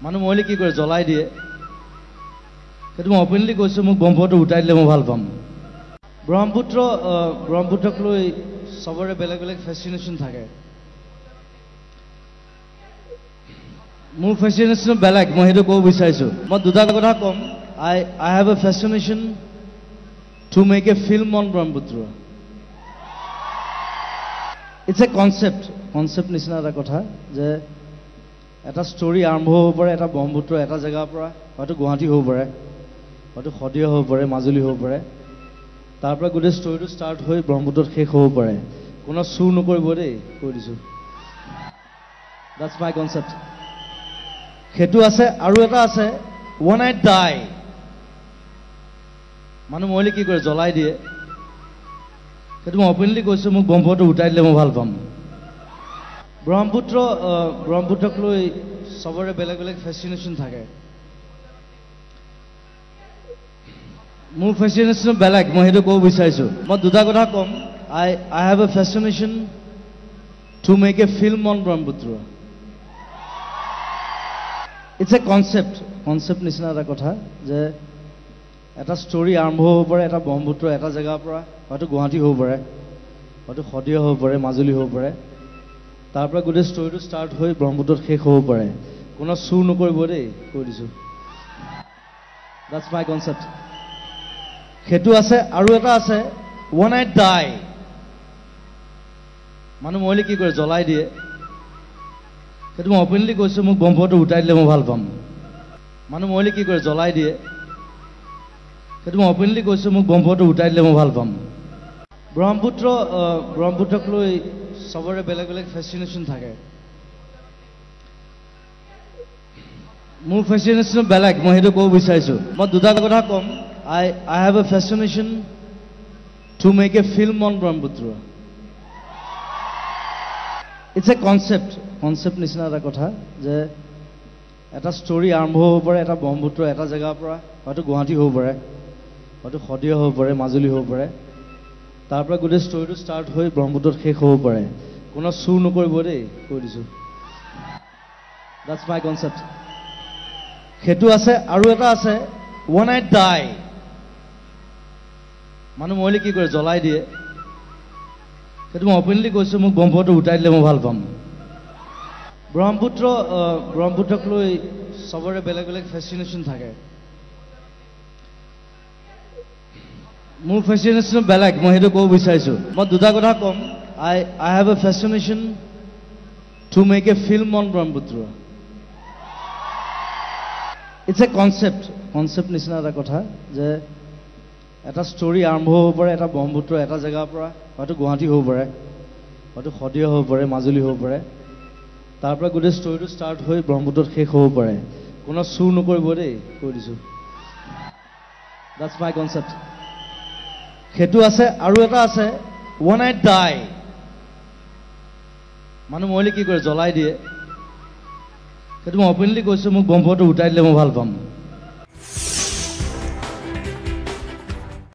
মানুহ মৰিলে কি কৰে জ্বলাই দিয়ে সেইটো মই অপেনলি কৈছো মোক বম্বটো উঠাই দিলে মই ভাল পাম ব্ৰহ্মপুত্ৰক লৈ সবৰে বেলেগ বেলেগ ফেসিনেশন থাকে মোৰ ফেসিনেশন বেলেগ মই হেতু কব বিচাৰিছো মই দুটা কথা কম I have a fascination to make a film on Brahmaputra it's a concept নিচিনা এটা কথা যে এটা ষ্টৰী আৰম্ভ হ'ব পাৰে এটা ব্ৰহ্মপুত্ৰ এটা জায়গাৰ পৰা হয়তো গুৱাহাটী হ'ব পাৰে হয়তো শদিয়া হ'ব পাৰে মাজুলী হ'ব পাৰে তাৰ পৰা গোটেই ষ্টৰীটো ষ্টাৰ্ট হৈ ব্ৰহ্মপুত্ৰত শেষ হ'ব পাৰে কোনো চু নকৰিব দেই কৈ দিছো that's my concept হেতু আছে আৰু এটা আছে when I die মানুহ মৰিলে কি কৰে জ্বলাই দিয়ে সেইটো মই অপেনলি কৈছো মোক বম্বটো উঠাই দিলে মই ভাল পাম ব্ৰহ্মপুত্ৰক লৈ সবৰে বেলেগ বেলেগ ফেসিনেশন থাকে মোৰ ফেসিনেশন বেলেগ মই হেতু কব বিচাৰিছো মই দুটা কথা কম I have a fascination to make a film on Brahmaputra it's a concept নিচিনা এটা কথা যে এটা ষ্টৰী আৰম্ভ হ'ব পাৰে এটা ব্ৰহ্মপুত্ৰ এটা জায়গাৰ পৰা হয়তো গুৱাহাটী হ'ব পাৰে হয়তো শদিয়া হ'ব পাৰে মাজুলী হ'ব পাৰে তাৰ পৰা গোটেই ষ্টৰীটো ষ্টাৰ্ট হৈ ব্ৰহ্মপুত্ৰত শেষ হ'ব পাৰে কোনো চু নকৰিব দেই কৈ দিছো that's my concept হেতু আছে আৰু এটা আছে when I die মানুহ মৰিলে কি কৰে জ্বলাই দিয়ে সেইটো মই অপেনলি কৈছো মোক বম্বটো উঠাই দিলে মই ভাল পাম মানুহ মৰিলে কি কৰে জ্বলাই দিয়ে সেইটো মই অপেনলি কৈছো মোক বম্বটো উঠাই দিলে মই ভাল পাম ব্ৰহ্মপুত্ৰক লৈ সবৰে বেলেগ বেলেগ ফেসিনেশন থাকে মোৰ ফেসিনেশন বেলেগ মই হেতু কব বিচাৰিছো মই দুটা কথা কম I have a fascination to make a film on Brahmaputra it's a concept নিচিনা এটা কথা যে এটা ষ্টৰী আৰম্ভ হ'ব পাৰে এটা ব্ৰহ্মপুত্ৰ এটা জায়গাৰ পৰা হয়তো গুৱাহাটী হ'ব পাৰে হয়তো শদিয়া হ'ব পাৰে মাজুলী হ'ব পাৰে তাৰ পৰা গোটেই ষ্টৰীটো ষ্টাৰ্ট হৈ ব্ৰহ্মপুত্ৰত শেষ হ'ব পাৰে কোনো চু নকৰিব দেই কৈ দিছো that's my concept হেতু আছে আৰু এটা আছে when I die মানুহ মৰিলে কি কৰে জ্বলাই দিয়ে সেইটো মই অপেনলি কৈছো মোক বম্বটো উঠাই দিলে মই ভাল পাম ব্ৰহ্মপুত্ৰক লৈ সবৰে বেলেগ বেলেগ ফেসিনেশন থাকে মোৰ ফেসিনেশন বেলেগ মই হেতু কব বিচাৰিছো মই দুটা কথা কম I have a fascination to make a film on Brahmaputra it's a concept নিচিনা এটা কথা যে এটা ষ্টৰী আৰম্ভ হ'ব পাৰে এটা ব্ৰহ্মপুত্ৰ এটা জায়গাৰ পৰা হয়তো গুৱাহাটী হ'ব পাৰে হয়তো শদিয়া হ'ব পাৰে মাজুলী হ'ব পাৰে তাৰ পৰা গোটেই ষ্টৰীটো ষ্টাৰ্ট হৈ ব্ৰহ্মপুত্ৰত শেষ হ'ব পাৰে কোনো চু নকৰিব দেই কৈ দিছো that's my concept হেতু আছে আৰু এটা আছে when I die মানুহ মৰিলে কি কৰে জ্বলাই দিয়ে সেইটো মই অপেনলি কৈছো মোক বম্বটো উঠাই দিলে মই ভাল পাম